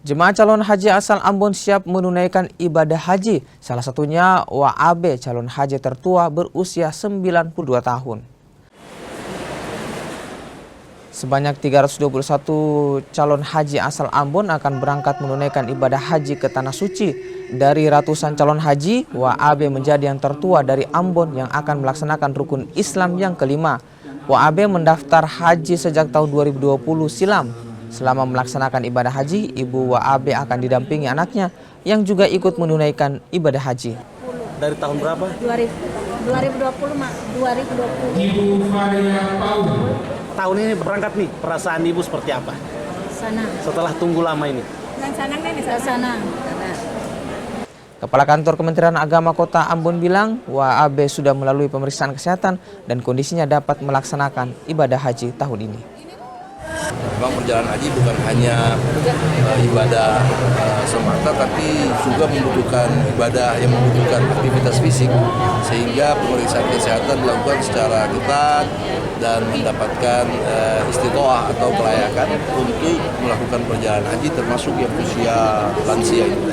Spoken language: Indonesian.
Jemaah calon haji asal Ambon siap menunaikan ibadah haji. Salah satunya WAB, calon haji tertua berusia 92 tahun. Sebanyak 321 calon haji asal Ambon akan berangkat menunaikan ibadah haji ke Tanah Suci. Dari ratusan calon haji, WAB menjadi yang tertua dari Ambon yang akan melaksanakan rukun Islam yang kelima. WAB mendaftar haji sejak tahun 2020 silam. Selama melaksanakan ibadah haji, Ibu WAB akan didampingi anaknya yang juga ikut menunaikan ibadah haji. Dari tahun berapa? 2020, Mak. 2020. Ibu Maria Paul. Tahun ini berangkat nih, perasaan Ibu seperti apa? Sana. Setelah tunggu lama ini. Sana. Kepala Kantor Kementerian Agama Kota Ambon bilang WAB sudah melalui pemeriksaan kesehatan dan kondisinya dapat melaksanakan ibadah haji tahun ini. Memang perjalanan haji bukan hanya ibadah semata, tapi juga membutuhkan ibadah yang membutuhkan aktivitas fisik, sehingga pemeriksaan kesehatan dilakukan secara ketat dan mendapatkan istitoah atau kelayakan untuk melakukan perjalanan haji, termasuk yang usia lansia itu.